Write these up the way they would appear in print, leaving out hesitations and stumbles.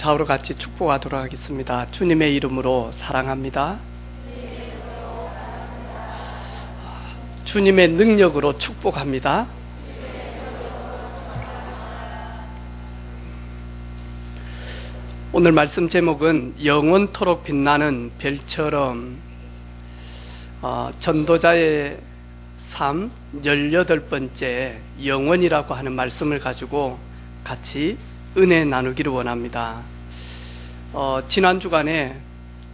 좌우로 같이 축복하도록 하겠습니다. 주님의 이름으로 사랑합니다. 주님의 능력으로 축복합니다. 오늘 말씀 제목은 영원토록 빛나는 별처럼. 전도자의 삶 18번째 영원이라고 하는 말씀을 가지고 같이 은혜 나누기를 원합니다. 지난 주간에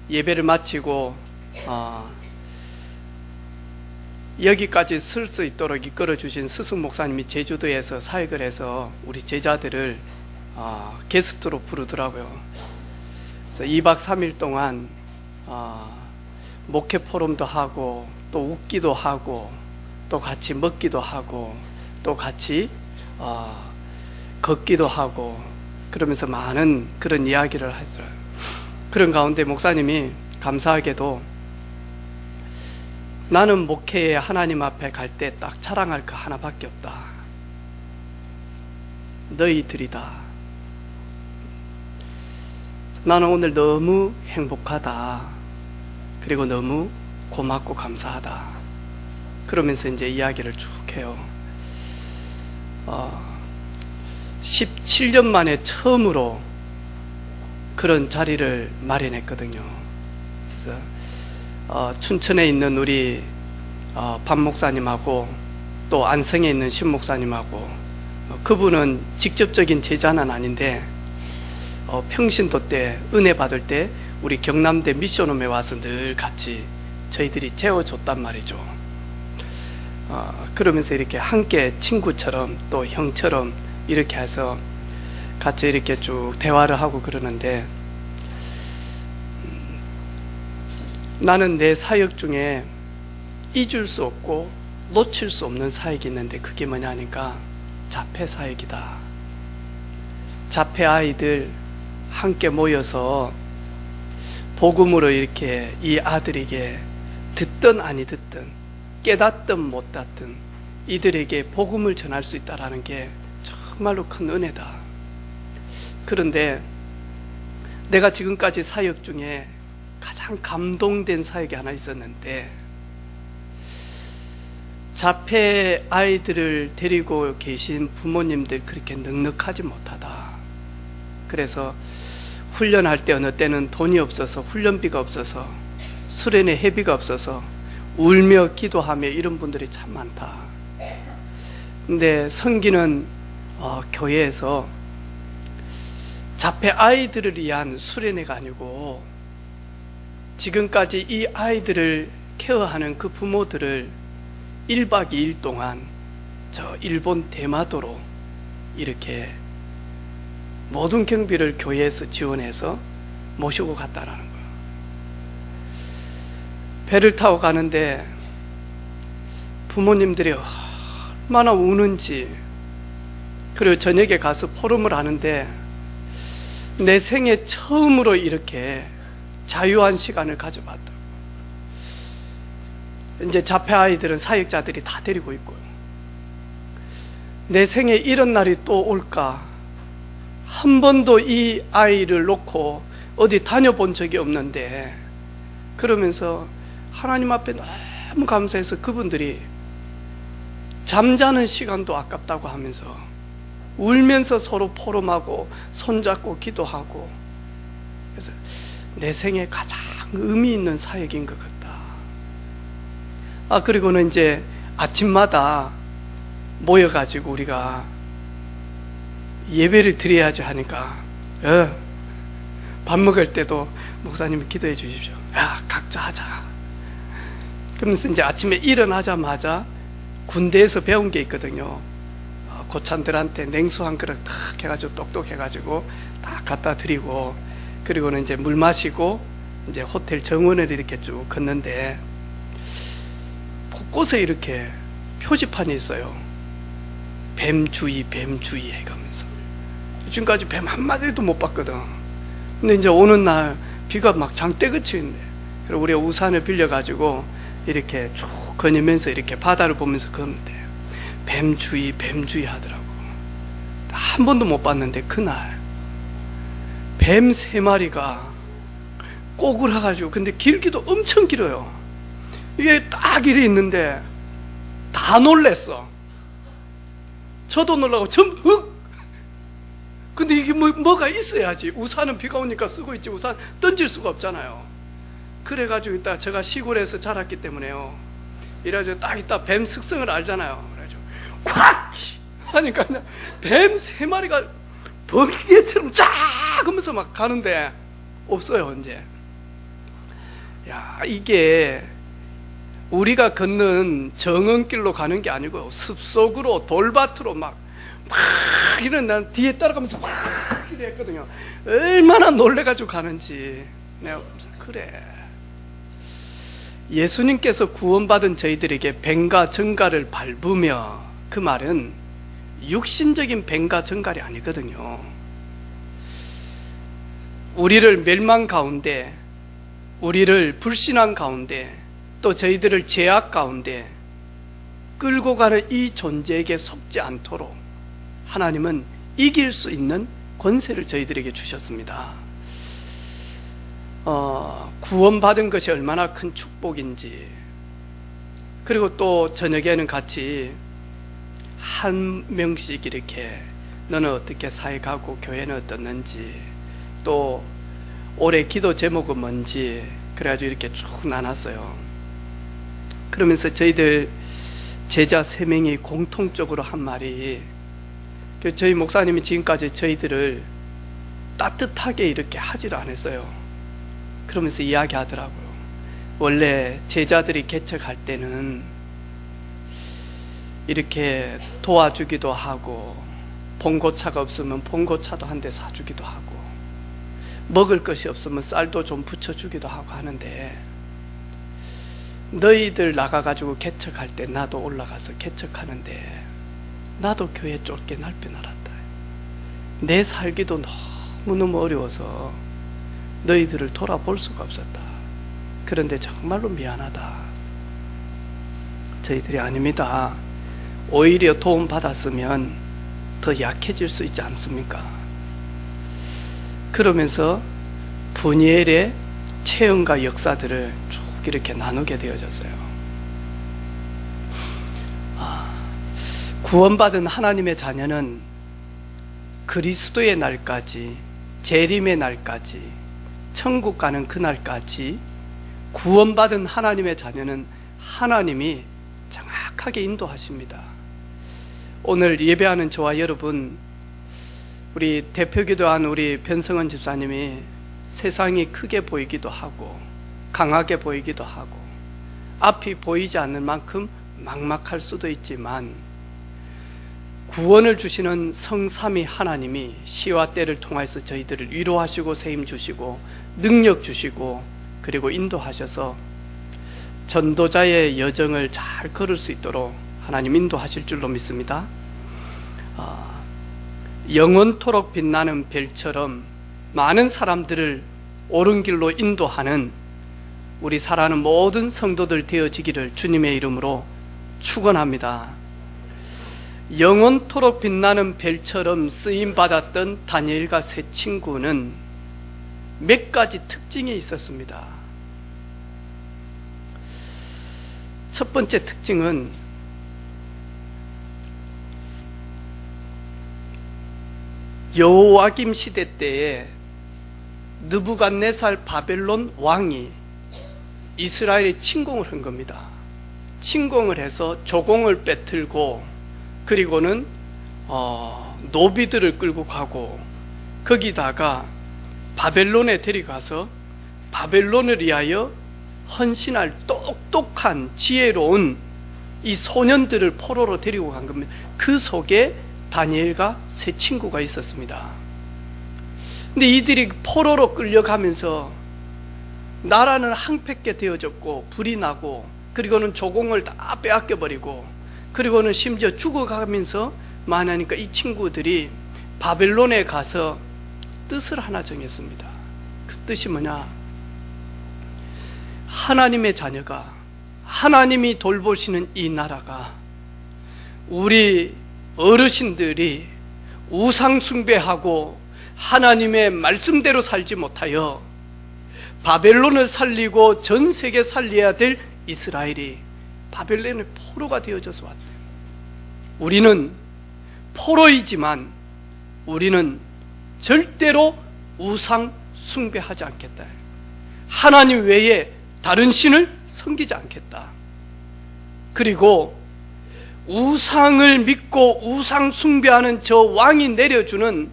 예배를 마치고 여기까지 쓸 수 있도록 이끌어 주신 스승 목사님이 제주도에서 사역을 해서 우리 제자들을 게스트로 부르더라고요. 그래서 2박 3일 동안 목회 포럼도 하고 또 웃기도 하고 또 같이 먹기도 하고 또 같이 걷기도 하고 그러면서 많은 그런 이야기를 했어요. 그런 가운데 목사님이 감사하게도 나는 목회에 하나님 앞에 갈 때 딱 자랑할 거 하나밖에 없다. 너희들이다. 나는 오늘 너무 행복하다. 그리고 너무 고맙고 감사하다. 그러면서 이제 이야기를 쭉 해요. 17년 만에 처음으로 그런 자리를 마련했거든요. 그래서 춘천에 있는 우리 박 목사님하고 또 안성에 있는 신 목사님하고 그분은 직접적인 제자는 아닌데 평신도 때 은혜 받을 때 우리 경남대 미션홈에 와서 늘 같이 저희들이 재워줬단 말이죠. 그러면서 이렇게 함께 친구처럼 또 형처럼 이렇게 해서 같이 이렇게 쭉 대화를 하고 그러는데 나는 내 사역 중에 잊을 수 없고 놓칠 수 없는 사역이 있는데 그게 뭐냐 하니까 자폐 사역이다. 자폐 아이들 함께 모여서 복음으로 이렇게 이 아들에게 듣든 아니 듣든 깨닫든 못 닫든 이들에게 복음을 전할 수 있다는 게 정말로 큰 은혜다. 그런데 내가 지금까지 사역 중에 가장 감동된 사역이 하나 있었는데 자폐 아이들을 데리고 계신 부모님들 그렇게 넉넉하지 못하다. 그래서 훈련할 때 어느 때는 돈이 없어서 훈련비가 없어서 수련회 회비가 없어서 울며 기도하며 이런 분들이 참 많다. 근데 성기는 교회에서 자폐 아이들을 위한 수련회가 아니고 지금까지 이 아이들을 케어하는 그 부모들을 1박 2일 동안 저 일본 대마도로 이렇게 모든 경비를 교회에서 지원해서 모시고 갔다라는 거예요. 배를 타고 가는데 부모님들이 얼마나 우는지, 그리고 저녁에 가서 포럼을 하는데 내 생애 처음으로 이렇게 자유한 시간을 가져봤다. 이제 자폐 아이들은 사역자들이 다 데리고 있고요. 내 생에 이런 날이 또 올까? 한 번도 이 아이를 놓고 어디 다녀본 적이 없는데, 그러면서 하나님 앞에 너무 감사해서 그분들이 잠자는 시간도 아깝다고 하면서 울면서 서로 포럼하고 손잡고 기도하고, 그래서 내 생에 가장 의미 있는 사역인 것 같다. 그리고는 이제 아침마다 모여가지고 우리가 예배를 드려야지 하니까 밥 먹을 때도 목사님이 기도해 주십시오. 각자 하자. 그러면서 이제 아침에 일어나자마자 군대에서 배운 게 있거든요. 고참들한테 냉수 한 그릇 탁 해가지고 똑똑해가지고 딱 갖다 드리고, 그리고는 이제 물 마시고 이제 호텔 정원을 이렇게 쭉 걷는데 곳곳에 이렇게 표지판이 있어요. 뱀 주의, 뱀 주의 해가면서. 지금까지 뱀 한 마리도 못 봤거든. 근데 이제 오는 날 비가 막 장대그치 있네. 그리고 우리가 우산을 빌려가지고 이렇게 쭉 거니면서 이렇게 바다를 보면서 걷는데 뱀 주의 하더라고. 한 번도 못 봤는데 그날 뱀 3마리가 꼬그라가지고, 근데 길기도 엄청 길어요. 이게 딱 이리 있는데 다 놀랬어. 저도 놀라고 흑! 근데 이게 뭐가 있어야지. 우산은 비가 오니까 쓰고 있지, 우산 던질 수가 없잖아요. 그래가지고 있다, 제가 시골에서 자랐기 때문에요, 이래가지고 딱 있다 뱀 습성을 알잖아요. 그래가지고 콱! 하니까 그냥 뱀 3마리가 번개처럼 쫙 하면서 막 가는데 없어요 이제. 야, 이게 우리가 걷는 정은길로 가는 게 아니고 숲속으로 돌밭으로 막 이런, 난 뒤에 따라가면서 막 이래 했거든요. 얼마나 놀래가지고 가는지. 내가 그래, 예수님께서 구원받은 저희들에게 뱀과 정갈을 밟으며, 그 말은 육신적인 뱀과 정갈이 아니거든요. 우리를 멸망 가운데, 우리를 불신앙 가운데, 또 저희들을 죄악 가운데 끌고 가는 이 존재에게 속지 않도록 하나님은 이길 수 있는 권세를 저희들에게 주셨습니다. 구원받은 것이 얼마나 큰 축복인지, 그리고 또 저녁에는 같이 한 명씩 이렇게 너는 어떻게 사역하고 교회는 어떻는지, 또 올해 기도 제목은 뭔지, 그래가지고 이렇게 쭉 나눴어요. 그러면서 저희들 제자 3명이 공통적으로 한 말이, 저희 목사님이 지금까지 저희들을 따뜻하게 이렇게 하지를 않았어요. 그러면서 이야기하더라고요. 원래 제자들이 개척할 때는 이렇게 도와주기도 하고, 봉고차가 없으면 봉고차도 한 대 사주기도 하고, 먹을 것이 없으면 쌀도 좀 붙여주기도 하고 하는데, 너희들 나가가지고 개척할 때 나도 올라가서 개척하는데 나도 교회 쫓게 날벼 날았다. 내 살기도 너무너무 어려워서 너희들을 돌아볼 수가 없었다. 그런데 정말로 미안하다. 저희들이 아닙니다. 오히려 도움 받았으면 더 약해질 수 있지 않습니까? 그러면서 분이엘의 체험과 역사들을 쭉 이렇게 나누게 되어졌어요. 구원받은 하나님의 자녀는 그리스도의 날까지, 재림의 날까지, 천국 가는 그날까지 구원받은 하나님의 자녀는 하나님이 정확하게 인도하십니다. 오늘 예배하는 저와 여러분, 우리 대표기도한 우리 변성원 집사님이 세상이 크게 보이기도 하고 강하게 보이기도 하고 앞이 보이지 않는 만큼 막막할 수도 있지만, 구원을 주시는 성삼위 하나님이 시와 때를 통해서 저희들을 위로하시고 세임 주시고 능력 주시고, 그리고 인도하셔서 전도자의 여정을 잘 걸을 수 있도록 하나님 인도하실 줄로 믿습니다. 영원토록 빛나는 별처럼 많은 사람들을 옳은 길로 인도하는 우리 사랑하는 모든 성도들 되어지기를 주님의 이름으로 축원합니다. 영원토록 빛나는 별처럼 쓰임받았던 다니엘과 세 친구는 몇 가지 특징이 있었습니다. 첫 번째 특징은 여호와김 시대 때에 느부갓네살 바벨론 왕이 이스라엘에 침공을 한 겁니다. 침공을 해서 조공을 빼들고, 그리고는 노비들을 끌고 가고, 거기다가 바벨론에 데려가서 바벨론을 위하여 헌신할 똑똑한 지혜로운 이 소년들을 포로로 데리고 간 겁니다. 그 속에 다니엘과 세 친구가 있었습니다. 근데 이들이 포로로 끌려가면서 나라는 황폐케 되어졌고 불이 나고, 그리고는 조공을 다 빼앗겨버리고, 그리고는 심지어 죽어가면서 만하니까 이 친구들이 바벨론에 가서 뜻을 하나 정했습니다. 그 뜻이 뭐냐? 하나님의 자녀가, 하나님이 돌보시는 이 나라가, 우리 어르신들이 우상 숭배하고 하나님의 말씀대로 살지 못하여 바벨론을 살리고 전 세계 살려야 될 이스라엘이 바벨론의 포로가 되어져서 왔대요. 우리는 포로이지만 우리는 절대로 우상 숭배하지 않겠다. 하나님 외에 다른 신을 섬기지 않겠다. 그리고 우상을 믿고 우상 숭배하는 저 왕이 내려주는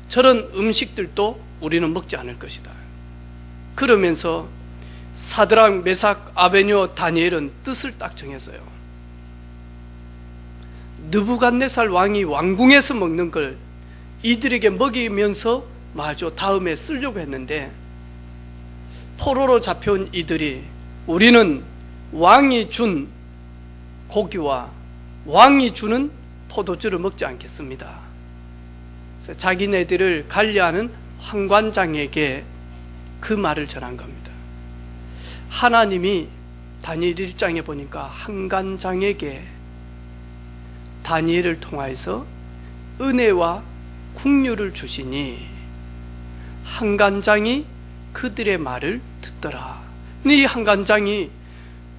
저런 음식들도 우리는 먹지 않을 것이다. 그러면서 사드락, 메삭, 아베뇨, 다니엘은 뜻을 딱 정했어요. 느부갓네살 왕이 왕궁에서 먹는 걸 이들에게 먹이면서 마저 다음에 쓰려고 했는데, 포로로 잡혀온 이들이 우리는 왕이 준 고기와 왕이 주는 포도주를 먹지 않겠습니다. 그래서 자기네들을 관리하는 환관장에게 그 말을 전한 겁니다. 하나님이 다니엘 1장에 보니까 환관장에게 다니엘을 통하여서 은혜와 국류를 주시니 환관장이 그들의 말을 듣더라. 이 환관장이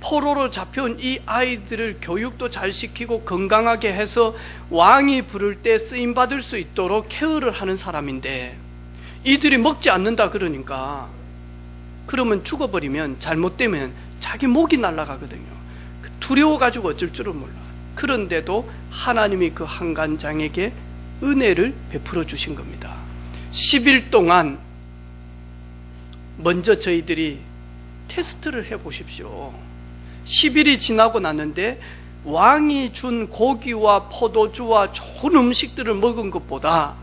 포로로 잡혀온 이 아이들을 교육도 잘 시키고 건강하게 해서 왕이 부를 때 쓰임받을 수 있도록 케어를 하는 사람인데, 이들이 먹지 않는다 그러니까, 그러면 죽어버리면, 잘못되면 자기 목이 날아가거든요. 두려워가지고 어쩔 줄은 몰라. 그런데도 하나님이 그 환관장에게 은혜를 베풀어 주신 겁니다. 10일 동안 먼저 저희들이 테스트를 해보십시오. 10일이 지나고 났는데 왕이 준 고기와 포도주와 좋은 음식들을 먹은 것보다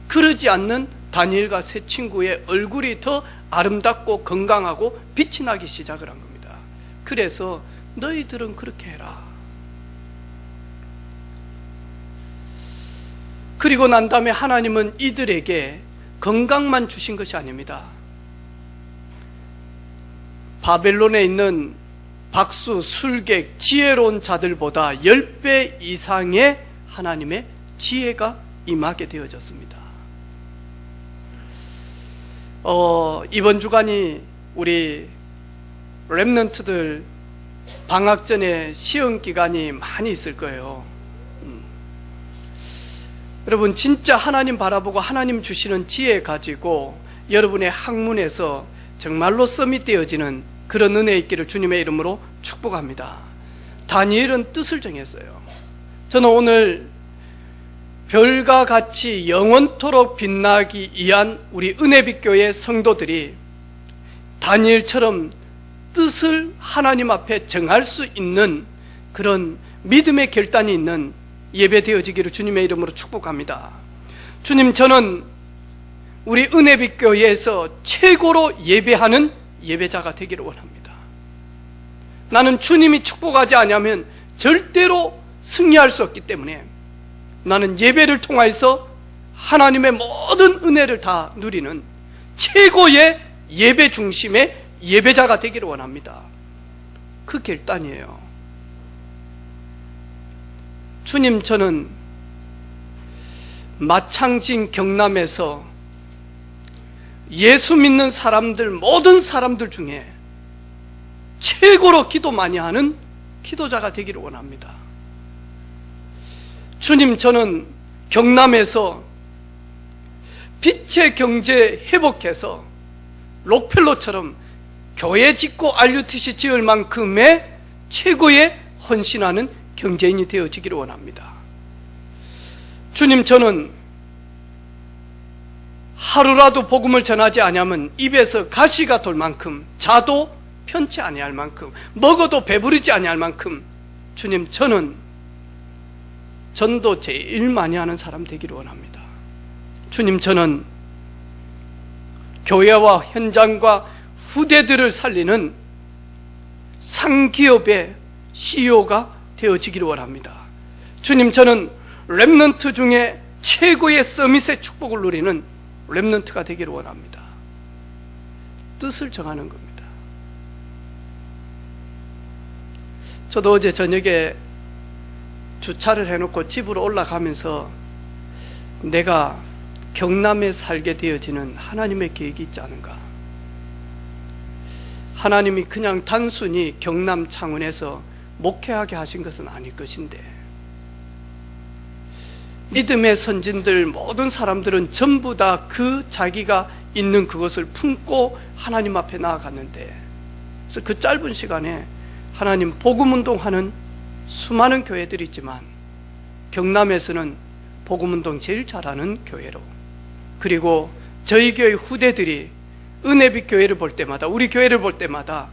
그러지 않는 다니엘과 세 친구의 얼굴이 더 아름답고 건강하고 빛이 나기 시작을 한 겁니다. 그래서 너희들은 그렇게 해라. 그리고 난 다음에 하나님은 이들에게 건강만 주신 것이 아닙니다. 바벨론에 있는 박수, 술객, 지혜로운 자들보다 10배 이상의 하나님의 지혜가 임하게 되어졌습니다. 이번 주간이 우리 렘넌트들 방학 전에 시험 기간이 많이 있을 거예요. 여러분, 진짜 하나님 바라보고 하나님 주시는 지혜 가지고 여러분의 학문에서 정말로 서밋되어지는 그런 은혜 있기를 주님의 이름으로 축복합니다. 다니엘은 뜻을 정했어요. 저는 오늘 별과 같이 영원토록 빛나기 위한 우리 은혜빛교회 성도들이 다니엘처럼 뜻을 하나님 앞에 정할 수 있는 그런 믿음의 결단이 있는 예배 되어지기를 주님의 이름으로 축복합니다. 주님, 저는 우리 은혜빛교회에서 최고로 예배하는 예배자가 되기를 원합니다. 나는 주님이 축복하지 않으면 절대로 승리할 수 없기 때문에 나는 예배를 통해서 하나님의 모든 은혜를 다 누리는 최고의 예배 중심의 예배자가 되기를 원합니다. 그 결단이에요. 주님, 저는 마창진 경남에서 예수 믿는 사람들, 모든 사람들 중에 최고로 기도 많이 하는 기도자가 되기를 원합니다. 주님, 저는 경남에서 빛의 경제 회복해서 록펠러처럼 교회 짓고 RUTC 지을 만큼의 최고의 헌신하는 경제인이 되어지기를 원합니다. 주님, 저는 하루라도 복음을 전하지 아니하면 입에서 가시가 돌 만큼, 자도 편치 아니할 만큼, 먹어도 배부르지 아니할 만큼, 주님, 저는 전도 제일 많이 하는 사람 되기를 원합니다. 주님, 저는 교회와 현장과 후대들을 살리는 상기업의 CEO가 되어지기를 원합니다. 주님, 저는 렘넌트 중에 최고의 서밋의 축복을 누리는 렘넌트가 되기를 원합니다. 뜻을 정하는 겁니다. 저도 어제 저녁에 주차를 해놓고 집으로 올라가면서 내가 경남에 살게 되어지는 하나님의 계획이 있지 않은가? 하나님이 그냥 단순히 경남 창원에서 목회하게 하신 것은 아닐 것인데, 믿음의 선진들 모든 사람들은 전부 다 그 자기가 있는 그것을 품고 하나님 앞에 나아갔는데, 그래서 그 짧은 시간에 하나님 복음운동하는 수많은 교회들이 있지만 경남에서는 복음운동 제일 잘하는 교회로, 그리고 저희 교회 후대들이 은혜빛 교회를 볼 때마다, 우리 교회를 볼 때마다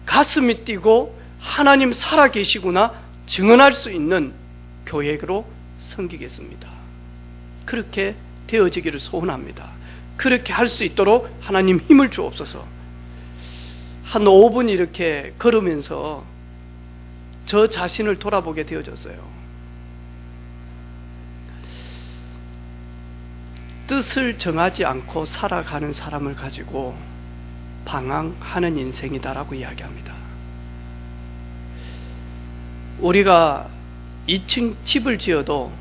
가슴이 뛰고 하나님 살아계시구나 증언할 수 있는 교회로 섬기겠습니다. 그렇게 되어지기를 소원합니다. 그렇게 할 수 있도록 하나님 힘을 주옵소서. 한 5분 이렇게 걸으면서 저 자신을 돌아보게 되어졌어요. 뜻을 정하지 않고 살아가는 사람을 가지고 방황하는 인생이다라고 이야기합니다. 우리가 2층 집을 지어도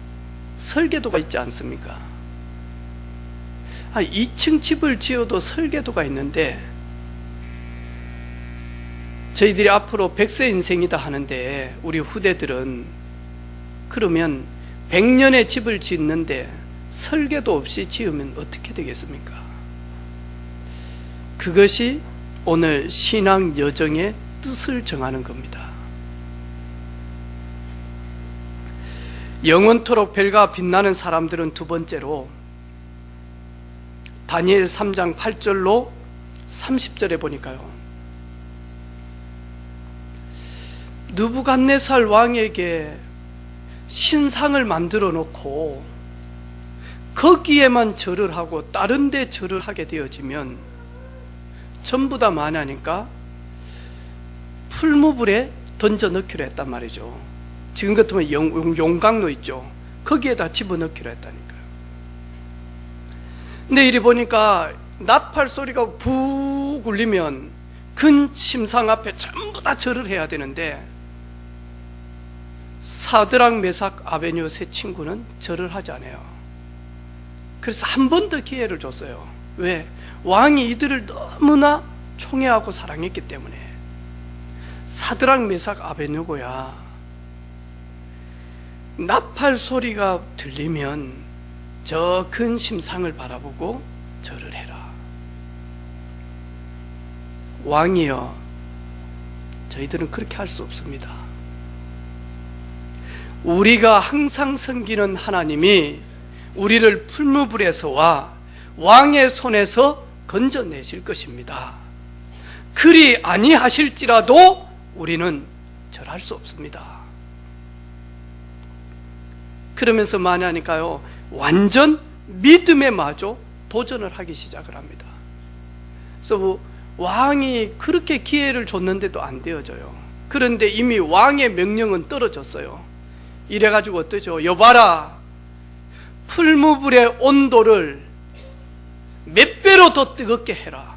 설계도가 있지 않습니까? 2층 집을 지어도 설계도가 있는데, 저희들이 앞으로 100세 인생이다 하는데 우리 후대들은 그러면 100년의 집을 짓는데 설계도 없이 지으면 어떻게 되겠습니까? 그것이 오늘 신앙 여정의 뜻을 정하는 겁니다. 영원토록 별과 빛나는 사람들은 두 번째로 다니엘 3장 8절로 30절에 보니까요, 느부갓네살 왕에게 신상을 만들어 놓고 거기에만 절을 하고 다른 데 절을 하게 되어지면 전부 다 만하니까 풀무불에 던져 넣기로 했단 말이죠. 지금 같으면 용광로 있죠. 거기에다 집어넣기로 했다니까요. 근데 이리 보니까 나팔 소리가 부 울리면 근 침상 앞에 전부 다 절을 해야 되는데, 사드락 메삭 아베뇨 세 친구는 절을 하지 않아요. 그래서 한 번 더 기회를 줬어요. 왜? 왕이 이들을 너무나 총애하고 사랑했기 때문에. 사드락 메삭 아베뇨고야, 나팔 소리가 들리면 저 근 심상을 바라보고 절을 해라. 왕이여, 저희들은 그렇게 할 수 없습니다. 우리가 항상 섬기는 하나님이 우리를 풀무불에서와 왕의 손에서 건져내실 것입니다. 그리 아니하실지라도 우리는 절할 수 없습니다. 그러면서 뭐냐니까요, 완전 믿음에 마저 도전을 하기 시작을 합니다. 그래서 왕이 그렇게 기회를 줬는데도 안 되어져요. 그런데 이미 왕의 명령은 떨어졌어요. 이래가지고 어떠죠? 여봐라, 풀무불의 온도를 몇 배로 더 뜨겁게 해라.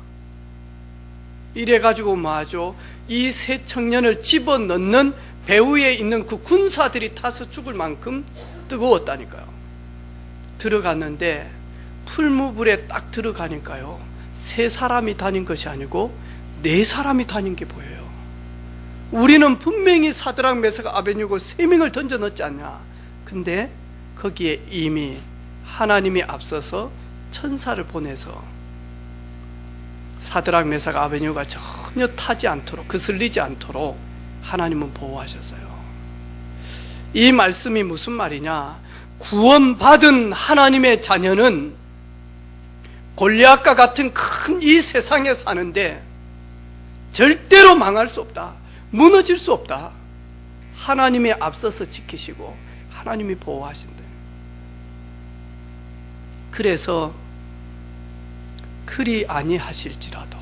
이래가지고 뭐하죠? 이 세 청년을 집어넣는 배후에 있는 그 군사들이 타서 죽을 만큼 뜨거웠다니까요. 들어갔는데 풀무불에 딱 들어가니까요, 세 사람이 다닌 것이 아니고 네 사람이 다닌 게 보여요. 우리는 분명히 사드락 메삭 아베냐고 세 명을 던져 넣지 않냐. 근데 거기에 이미 하나님이 앞서서 천사를 보내서 사드락 메삭 아베냐고가 전혀 타지 않도록, 거슬리지 않도록 하나님은 보호하셨어요. 이 말씀이 무슨 말이냐? 구원받은 하나님의 자녀는 골리앗과 같은 큰 이 세상에 사는데 절대로 망할 수 없다, 무너질 수 없다. 하나님이 앞서서 지키시고 하나님이 보호하신다. 그래서 그리 아니하실지라도,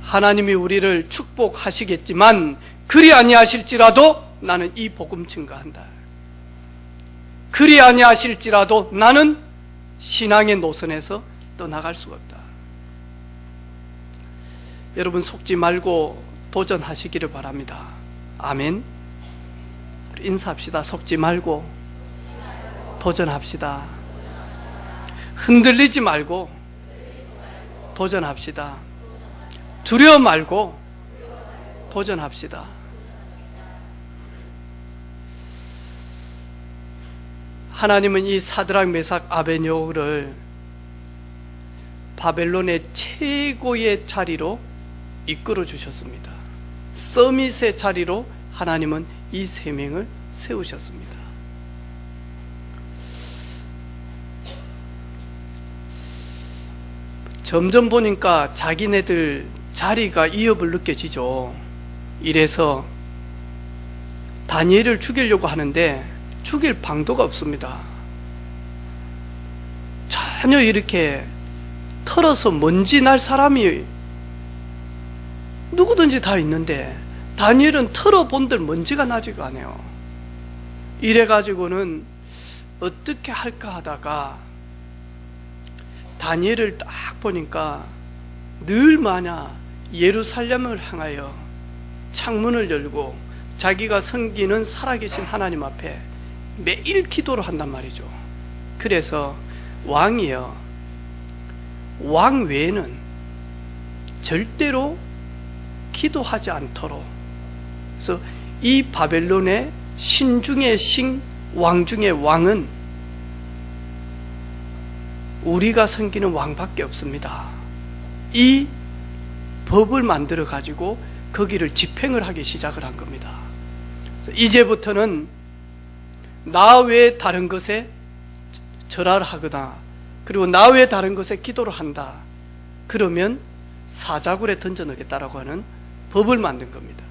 하나님이 우리를 축복하시겠지만 그리 아니하실지라도 나는 이 복음 증거한다. 그리 아니하실지라도 나는 신앙의 노선에서 떠나갈 수가 없다. 여러분, 속지 말고 도전하시기를 바랍니다. 아멘. 우리 인사합시다. 속지 말고 도전합시다. 흔들리지 말고 도전합시다. 두려워 말고 도전합시다. 하나님은 이 사드락 메삭 아베냐고를 바벨론의 최고의 자리로 이끌어 주셨습니다. 서밋의 자리로 하나님은 이 세 명을 세우셨습니다. 점점 보니까 자기네들 자리가 위협을 느껴지죠. 이래서 다니엘을 죽이려고 하는데 죽일 방도가 없습니다. 전혀 이렇게 털어서 먼지 날 사람이 누구든지 다 있는데 다니엘은 털어본들 먼지가 나지가 않아요. 이래가지고는 어떻게 할까 하다가 다니엘을 딱 보니까 늘 마냐 예루살렘을 향하여 창문을 열고 자기가 섬기는 살아계신 하나님 앞에 매일 기도를 한단 말이죠. 그래서 왕이요, 왕 외에는 절대로 기도하지 않도록, 그래서 이 바벨론의 신 중의 신, 왕 중의 왕은 우리가 섬기는 왕밖에 없습니다. 이 법을 만들어 가지고 거기를 집행을 하기 시작을 한 겁니다. 이제부터는 나 외에 다른 것에 절하를 하거나 그리고 나 외에 다른 것에 기도를 한다, 그러면 사자굴에 던져 넣겠다라고 하는 법을 만든 겁니다.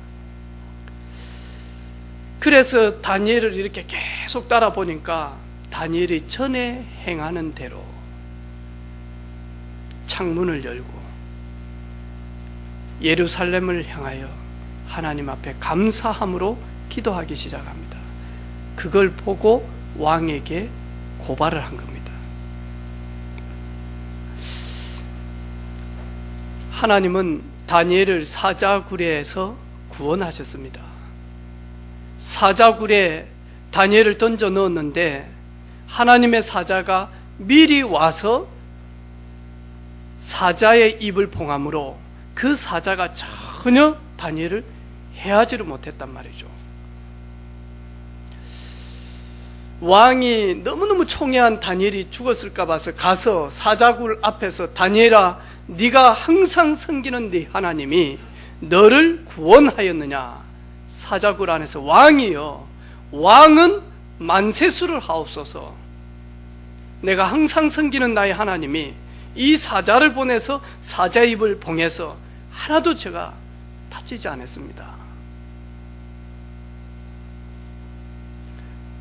그래서 다니엘을 이렇게 계속 따라 보니까 다니엘이 전에 행하는 대로 창문을 열고 예루살렘을 향하여 하나님 앞에 감사함으로 기도하기 시작합니다. 그걸 보고 왕에게 고발을 한 겁니다. 하나님은 다니엘을 사자굴에서 구원하셨습니다. 사자굴에 다니엘을 던져 넣었는데 하나님의 사자가 미리 와서 사자의 입을 봉함으로 그 사자가 전혀 다니엘을 해하지를 못했단 말이죠. 왕이 너무너무 총애한 다니엘이 죽었을까 봐서 가서 사자굴 앞에서 다니엘아, 네가 항상 섬기는 네 하나님이 너를 구원하였느냐. 사자굴 안에서 왕이여, 왕은 만세수를 하옵소서. 내가 항상 섬기는 나의 하나님이 이 사자를 보내서 사자의 입을 봉해서 하나도 제가 다치지 않았습니다.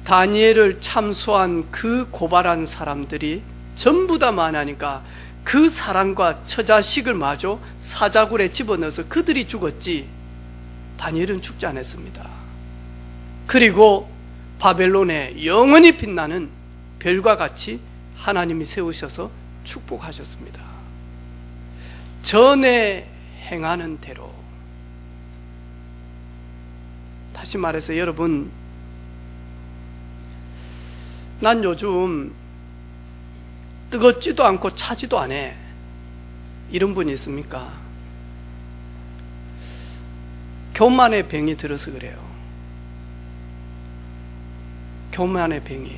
다니엘을 참소한 그 고발한 사람들이 전부 다 만하니까 그 사람과 처자식을 마저 사자굴에 집어넣어서 그들이 죽었지 다니엘은 죽지 않았습니다. 그리고 바벨론에 영원히 빛나는 별과 같이 하나님이 세우셔서 축복하셨습니다. 전에 행하는 대로. 다시 말해서 여러분, 난 요즘 뜨겁지도 않고 차지도 않아. 이런 분이 있습니까? 교만의 병이 들어서 그래요. 교만의 병이.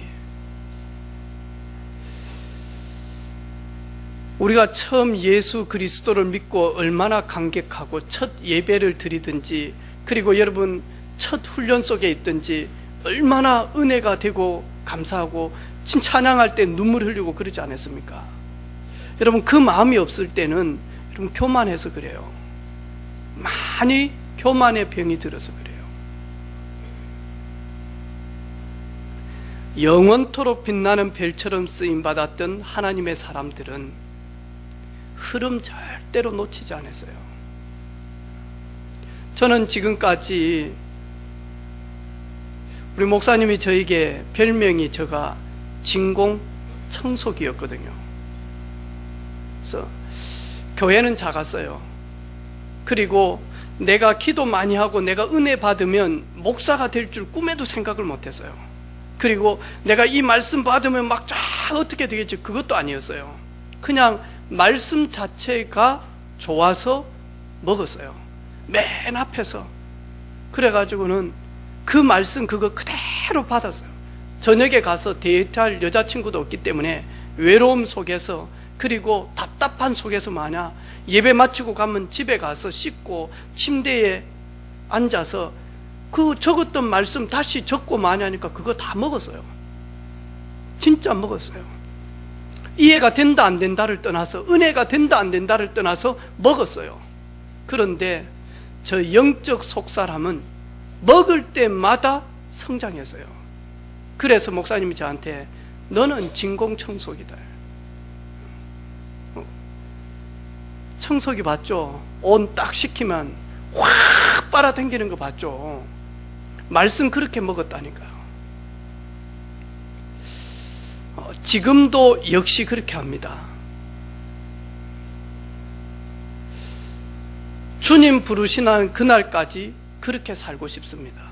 우리가 처음 예수 그리스도를 믿고 얼마나 감격하고 첫 예배를 드리든지, 그리고 여러분 첫 훈련 속에 있든지 얼마나 은혜가 되고 감사하고 찬양할 때 눈물 흘리고 그러지 않았습니까? 여러분 그 마음이 없을 때는 여러분 교만해서 그래요. 많이 교만의 병이 들어서 그래요. 영원토록 빛나는 별처럼 쓰임받았던 하나님의 사람들은 흐름 절대로 놓치지 않았어요. 저는 지금까지 우리 목사님이 저에게 별명이 제가 진공 청소기였거든요. 그래서 교회는 작았어요. 그리고 내가 기도 많이 하고 내가 은혜 받으면 목사가 될 줄 꿈에도 생각을 못했어요. 그리고 내가 이 말씀 받으면 막 쫙 어떻게 되겠지, 그것도 아니었어요. 그냥 말씀 자체가 좋아서 먹었어요. 맨 앞에서. 그래가지고는 그 말씀 그거 그대로 받았어요. 저녁에 가서 데이트할 여자친구도 없기 때문에 외로움 속에서, 그리고 답답한 속에서 마냐, 예배 마치고 가면 집에 가서 씻고 침대에 앉아서 그 적었던 말씀 다시 적고 마냐니까 그거 다 먹었어요. 진짜 먹었어요. 이해가 된다 안 된다를 떠나서, 은혜가 된다 안 된다를 떠나서 먹었어요. 그런데 저 영적 속사람은 먹을 때마다 성장했어요. 그래서 목사님이 저한테 너는 진공청소기다. 청소기 봤죠? 온 딱 시키면 확 빨아당기는 거 봤죠? 말씀 그렇게 먹었다니까요. 지금도 역시 그렇게 합니다. 주님 부르시는 그날까지 그렇게 살고 싶습니다.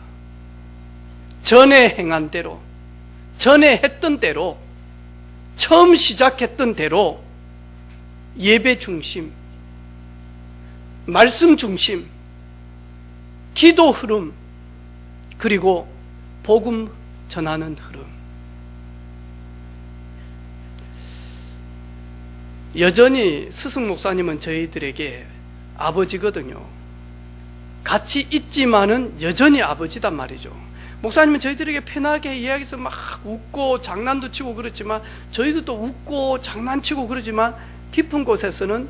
전에 행한 대로, 전에 했던 대로, 처음 시작했던 대로 예배 중심, 말씀 중심, 기도 흐름, 그리고 복음 전하는 흐름. 여전히 스승 목사님은 저희들에게 아버지거든요. 같이 있지만은 여전히 아버지단 말이죠. 목사님은 저희들에게 편하게 이야기해서 막 웃고 장난도 치고 그렇지만, 저희도 또 웃고 장난치고 그러지만 깊은 곳에서는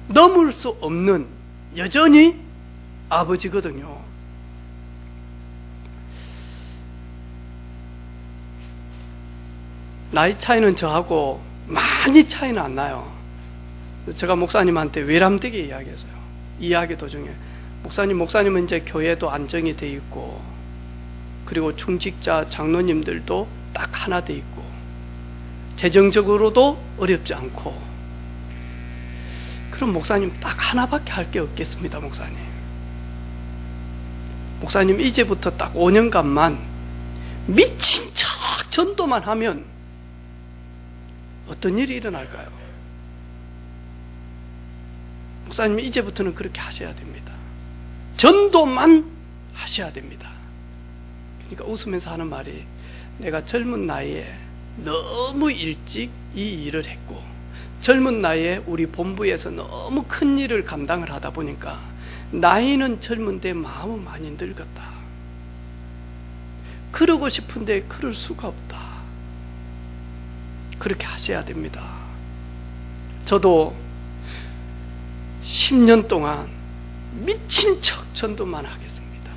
넘을 수 없는 여전히 아버지거든요. 나이 차이는 저하고 많이 차이는 안 나요. 제가 목사님한테 외람되게 이야기했어요. 이야기 도중에 목사님은 이제 교회도 안정이 돼 있고, 그리고 중직자 장로님들도 딱 하나 돼 있고, 재정적으로도 어렵지 않고, 그럼 목사님 딱 하나밖에 할 게 없겠습니다. 목사님 이제부터 딱 5년간만 미친 척 전도만 하면 어떤 일이 일어날까요? 목사님 이제부터는 그렇게 하셔야 됩니다. 전도만 하셔야 됩니다. 그러니까 웃으면서 하는 말이, 내가 젊은 나이에 너무 일찍 이 일을 했고, 젊은 나이에 우리 본부에서 너무 큰 일을 감당을 하다 보니까 나이는 젊은데 마음은 많이 늙었다. 그러고 싶은데 그럴 수가 없다. 그렇게 하셔야 됩니다. 저도 10년 동안 미친 척 전도만 하겠습니다.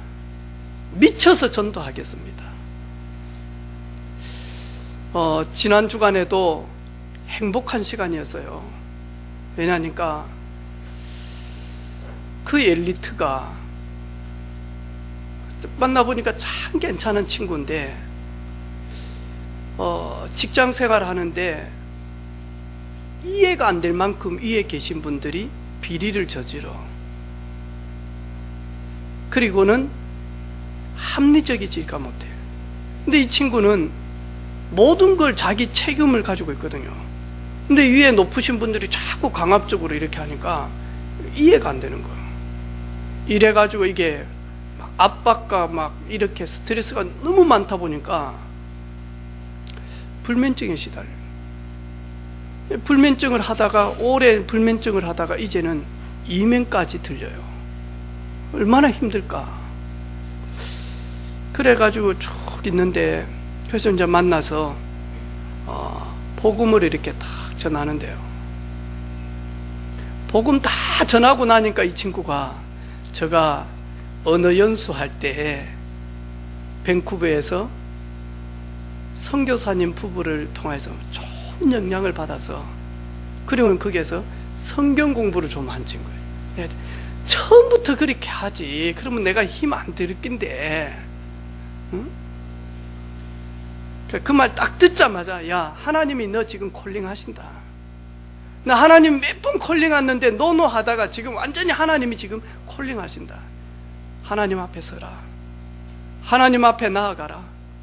미쳐서 전도하겠습니다. 지난 주간에도 행복한 시간이었어요. 왜냐니까 그 엘리트가 만나보니까 참 괜찮은 친구인데, 직장 생활 하는데 이해가 안 될 만큼 위에 계신 분들이 비리를 저지러, 그리고는 합리적이지가 못해. 근데 이 친구는 모든 걸 자기 책임을 가지고 있거든요. 근데 위에 높으신 분들이 자꾸 강압적으로 이렇게 하니까 이해가 안 되는 거예요. 이래가지고 이게 막 압박과 막 이렇게 스트레스가 너무 많다 보니까 불면증에 시달려요. 불면증을 하다가, 오래 불면증을 하다가 이제는 이명까지 들려요. 얼마나 힘들까. 그래가지고 쭉 있는데, 그래서 이제 만나서 복음을 이렇게 딱 전하는데요. 복음 다 전하고 나니까 이 친구가, 제가 언어 연수할 때 밴쿠버에서 선교사님 부부를 통해서 좋은 영향을 받아서, 그리고 거기에서 성경 공부를 좀 한 친구예요. 처음부터 그렇게 하지, 그러면 내가 힘 안 들 낀데, 응? 그 말 딱 듣자마자, 야, 하나님이 너 지금 콜링 하신다. 나 하나님 몇 번 콜링 왔는데 노노 하다가 지금 완전히 하나님이 지금 콜링 하신다. 하나님 앞에 서라. 하나님 앞에 나아가라.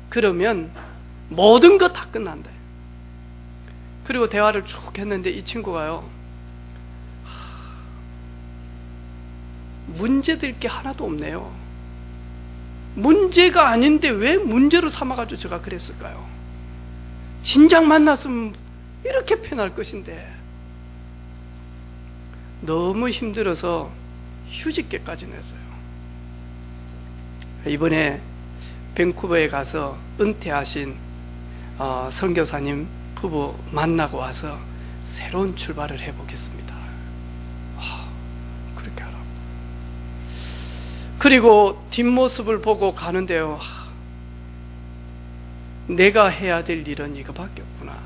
그러면 모든 것 다 끝난다. 그리고 대화를 쭉 했는데 이 친구가요, 문제될 게 하나도 없네요. 문제가 아닌데 왜 문제로 삼아가지고 제가 그랬을까요? 진작 만났으면 이렇게 편할 것인데. 너무 힘들어서 휴직계까지 냈어요. 이번에 밴쿠버에 가서 은퇴하신 선교사님 부부 만나고 와서 새로운 출발을 해보겠습니다. 그렇게 하라고. 그리고 뒷모습을 보고 가는데요, 내가 해야 될 일은 이거밖에 없구나.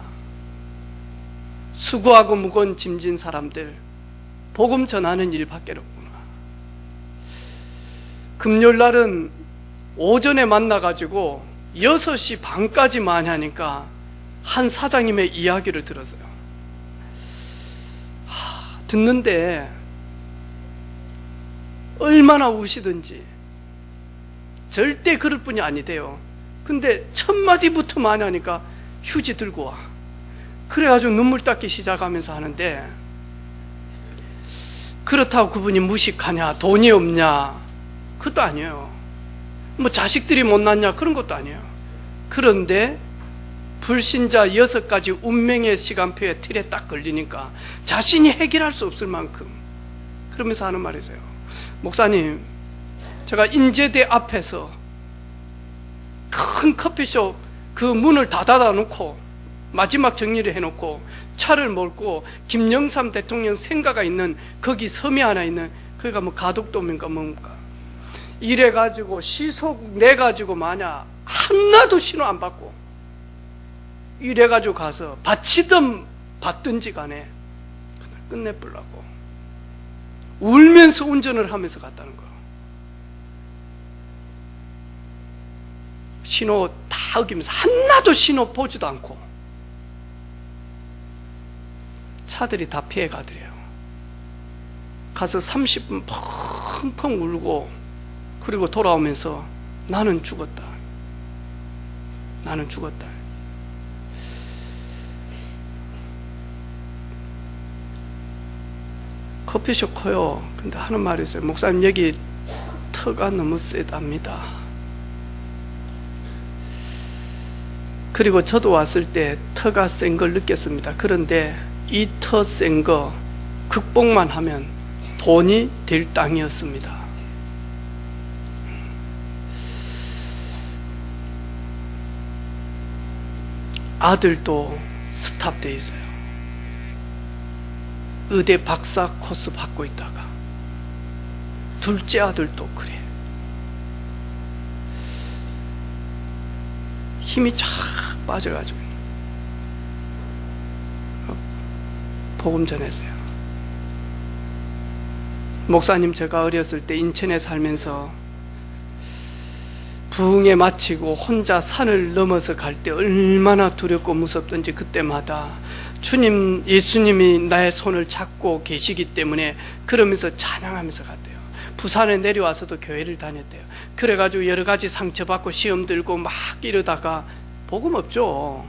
수고하고 무거운 짐진 사람들 복음 전하는 일밖에 없구나. 금요일날은 오전에 만나가지고 6시 반까지만 하니까 한 사장님의 이야기를 들었어요. 듣는데 얼마나 우시든지 절대 그럴 뿐이 아니대요. 근데 첫 마디부터만 하니까 휴지 들고 와. 그래가지고 눈물 닦기 시작하면서 하는데, 그렇다고 그분이 무식하냐, 돈이 없냐, 그것도 아니에요. 뭐 자식들이 못났냐, 그런 것도 아니에요. 그런데 불신자 6가지 운명의 시간표에 틀에 딱 걸리니까 자신이 해결할 수 없을 만큼, 그러면서 하는 말이 있어요. 목사님, 제가 인제대 앞에서 큰 커피숍 그 문을 다 닫아놓고 마지막 정리를 해놓고 차를 몰고 김영삼 대통령 생가가 있는 거기 섬이 하나 있는, 거기가 뭐 가덕도인가 뭡니까, 이래가지고 시속 내가지고 마냐 하나도 신호 안 받고 이래가지고 가서 받치든 받든지 간에 그날 끝내보려고 울면서 운전을 하면서 갔다는 거예요. 신호 다 어기면서 하나도 신호 보지도 않고 차들이 다 피해가더래요. 가서 30분 펑펑 울고, 그리고 돌아오면서 나는 죽었다. 나는 죽었다. 커피숍 커요. 근데 하는 말이 있어요. 목사님, 여기 터가 너무 세답니다. 그리고 저도 왔을 때 터가 센 걸 느꼈습니다. 그런데 이 터 센 거 극복만 하면 돈이 될 땅이었습니다. 아들도 스탑돼 있어요. 의대 박사 코스 받고 있다가 둘째 아들도 그래. 힘이 쫙 빠져가지고 복음 전했어요. 목사님, 제가 어렸을 때 인천에 살면서 부흥에 마치고 혼자 산을 넘어서 갈 때 얼마나 두렵고 무섭던지 그때마다 주님, 예수님이 나의 손을 잡고 계시기 때문에 그러면서 찬양하면서 갔대요. 부산에 내려와서도 교회를 다녔대요. 그래가지고 여러 가지 상처받고 시험 들고 막 이러다가 복음 없죠.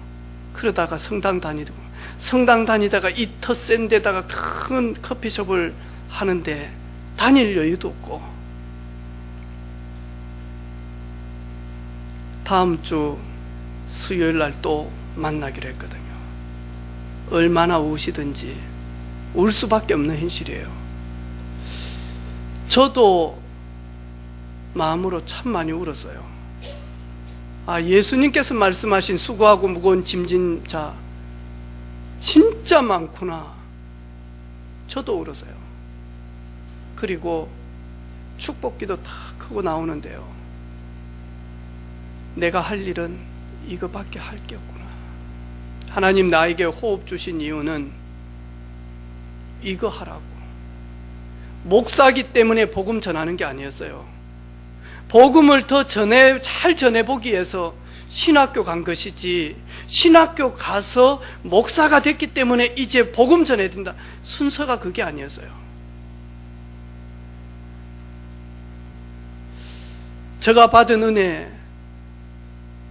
그러다가 성당 다니다가 이 터 센 데다가 큰 커피숍을 하는데 다닐 여유도 없고, 다음 주 수요일 날 또 만나기로 했거든요. 얼마나 우시든지 울 수밖에 없는 현실이에요. 저도 마음으로 참 많이 울었어요. 예수님께서 말씀하신 수고하고 무거운 짐진 자 진짜 많구나. 저도 울었어요. 그리고 축복기도 다 크고 나오는데요, 내가 할 일은 이거밖에 할 게 없구나. 하나님 나에게 호흡 주신 이유는 이거 하라고. 목사기 때문에 복음 전하는 게 아니었어요. 복음을 더 잘 전해보기 위해서 신학교 간 것이지, 신학교 가서 목사가 됐기 때문에 이제 복음 전해야 된다, 순서가 그게 아니었어요. 제가 받은 은혜,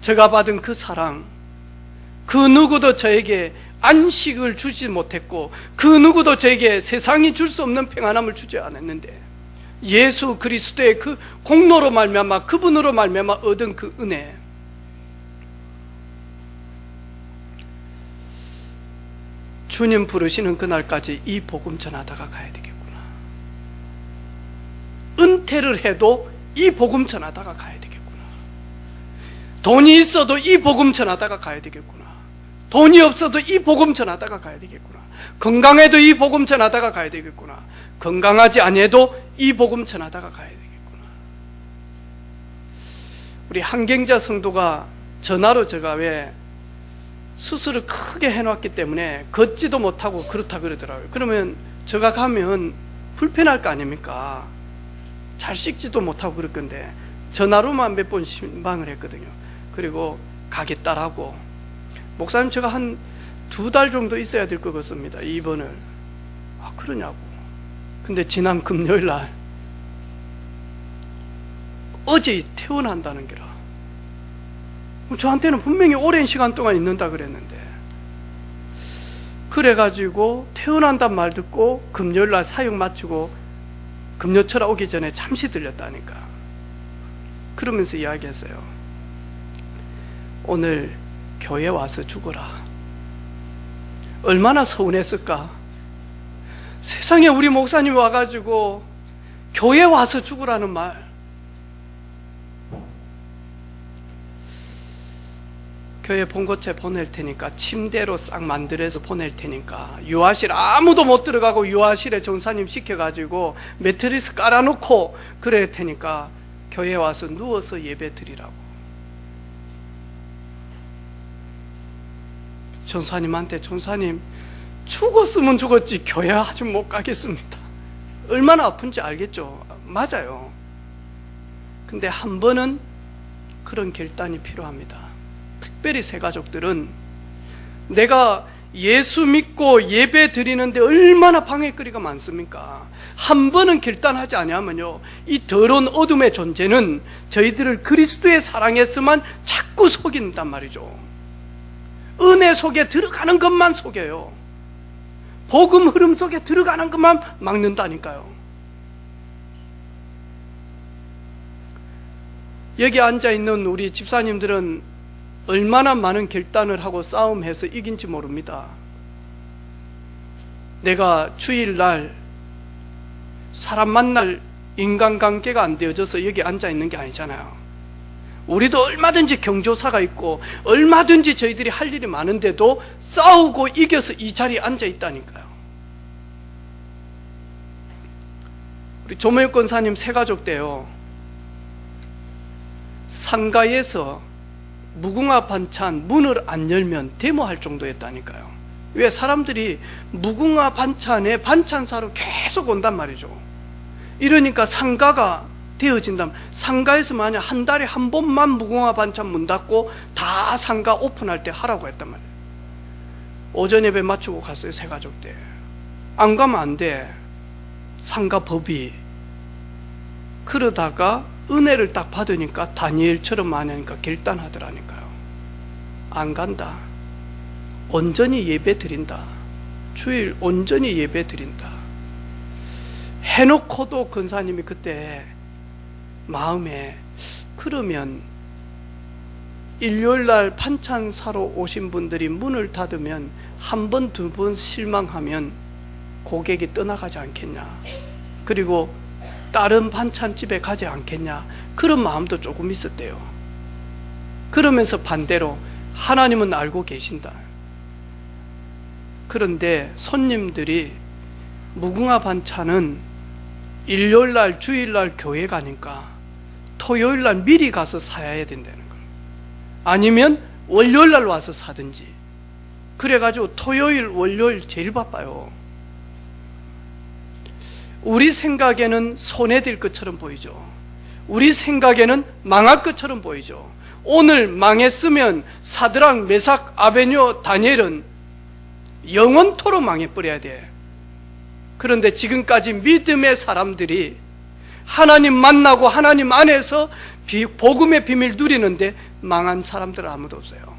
제가 받은 그 사랑, 그 누구도 저에게 안식을 주지 못했고 그 누구도 저에게 세상이 줄 수 없는 평안함을 주지 않았는데 예수 그리스도의 그 공로로 말미암아 그분으로 말미암아 얻은 그 은혜, 주님 부르시는 그날까지 이 복음 전하다가 가야 되겠구나. 은퇴를 해도 이 복음 전하다가 가야 되겠구나. 돈이 있어도 이 복음 전하다가 가야 되겠구나. 돈이 없어도 이 복음 전하다가 가야 되겠구나. 건강해도 이 복음 전하다가 가야 되겠구나. 건강하지 아니해도 이 복음 전하다가 가야 되겠구나. 우리 한경자 성도가 전화로 제가 왜 수술을 크게 해놨기 때문에 걷지도 못하고 그렇다 그러더라고요. 그러면 제가 가면 불편할 거 아닙니까? 잘 씻지도 못하고 그럴 건데 전화로만 몇 번 신방을 했거든요. 그리고 가겠다라고, 목사님 제가 한 2달 정도 있어야 될 것 같습니다, 입원을. 아, 그러냐고. 근데 지난 금요일 날 어제 퇴원한다는 게라. 저한테는 분명히 오랜 시간 동안 있는다 그랬는데, 그래가지고 퇴원한단 말 듣고 금요일 날 사역 마치고 금요철 오기 전에 잠시 들렸다니까. 그러면서 이야기했어요. 오늘 교회 와서 죽어라. 얼마나 서운했을까. 세상에 우리 목사님 와가지고 교회 와서 죽으라는 말. 교회 본고체 보낼 테니까, 침대로 싹 만들어서 보낼 테니까, 유아실 아무도 못 들어가고 유아실에 전사님 시켜가지고 매트리스 깔아놓고 그럴 테니까 교회 와서 누워서 예배 드리라고. 전사님한테, 전사님 죽었으면 죽었지 교회 아직 못 가겠습니다. 얼마나 아픈지 알겠죠? 맞아요. 근데 한 번은 그런 결단이 필요합니다. 특별히 새가족들은 내가 예수 믿고 예배 드리는데 얼마나 방해거리가 많습니까? 한 번은 결단하지 아니하면요, 이 더러운 어둠의 존재는 저희들을 그리스도의 사랑에서만 자꾸 속인단 말이죠. 은혜 속에 들어가는 것만 속여요. 복음 흐름 속에 들어가는 것만 막는다니까요. 여기 앉아있는 우리 집사님들은 얼마나 많은 결단을 하고 싸움해서 이긴지 모릅니다. 내가 주일날 사람 만날 인간관계가 안 되어져서 여기 앉아있는 게 아니잖아요. 우리도 얼마든지 경조사가 있고 얼마든지 저희들이 할 일이 많은데도 싸우고 이겨서 이 자리에 앉아있다니까요. 우리 조모혁 권사님 새가족 때요, 상가에서 무궁화 반찬 문을 안 열면 데모할 정도였다니까요. 왜? 사람들이 무궁화 반찬에 반찬 사러 계속 온단 말이죠. 이러니까 상가가 되어진다면, 상가에서 만약 한 달에 한 번만 무궁화 반찬 문 닫고 다 상가 오픈할 때 하라고 했단 말이에요. 오전 예배 마치고 갔어요, 새가족 때. 안 가면 안 돼, 상가 법이. 그러다가 은혜를 딱 받으니까 다니엘처럼 하니까 결단하더라니까요. 안 간다. 온전히 예배 드린다. 주일 온전히 예배 드린다. 해놓고도 권사님이 그때 마음에, 그러면 일요일날 반찬 사러 오신 분들이 문을 닫으면 한 번, 두 번 실망하면 고객이 떠나가지 않겠냐, 그리고 다른 반찬집에 가지 않겠냐, 그런 마음도 조금 있었대요. 그러면서 반대로 하나님은 알고 계신다. 그런데 손님들이 무궁화 반찬은 일요일날 주일날 교회 가니까 토요일날 미리 가서 사야 된다는 거예요. 아니면 월요일날 와서 사든지. 그래가지고 토요일 월요일 제일 바빠요. 우리 생각에는 손해될 것처럼 보이죠. 우리 생각에는 망할 것처럼 보이죠. 오늘 망했으면 사드락, 메삭, 아베뇨, 다니엘은 영원토록 망해버려야 돼. 그런데 지금까지 믿음의 사람들이 하나님 만나고 하나님 안에서 복음의 비밀 누리는데 망한 사람들은 아무도 없어요.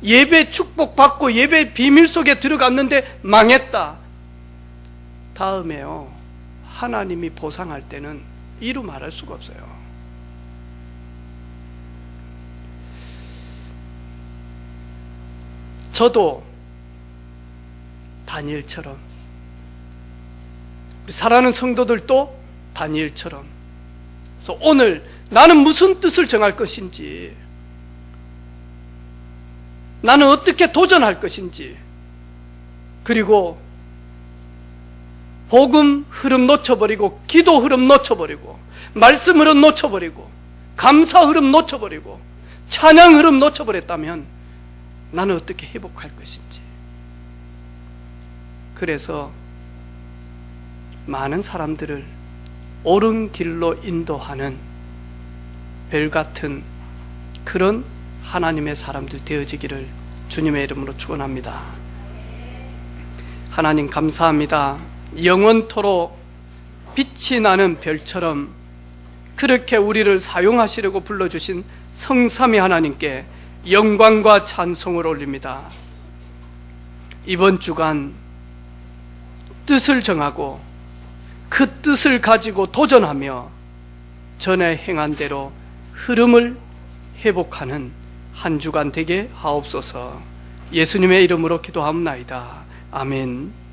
예배 축복받고 예배 비밀 속에 들어갔는데 망했다. 다음에요, 하나님이 보상할 때는 이루 말할 수가 없어요. 저도 다니엘처럼, 우리 사랑하는 성도들도 다니엘처럼, 그래서 오늘 나는 무슨 뜻을 정할 것인지, 나는 어떻게 도전할 것인지, 그리고 복음 흐름 놓쳐버리고, 기도 흐름 놓쳐버리고, 말씀 흐름 놓쳐버리고, 감사 흐름 놓쳐버리고, 찬양 흐름 놓쳐버렸다면 나는 어떻게 회복할 것인지. 그래서 많은 사람들을 옳은 길로 인도하는 별같은 그런 하나님의 사람들 되어지기를 주님의 이름으로 축원합니다. 하나님 감사합니다. 영원토록 빛이 나는 별처럼 그렇게 우리를 사용하시려고 불러주신 성삼위 하나님께 영광과 찬송을 올립니다. 이번 주간 뜻을 정하고 그 뜻을 가지고 도전하며 전에 행한 대로 흐름을 회복하는 한 주간 되게 하옵소서. 예수님의 이름으로 기도하옵나이다. 아멘.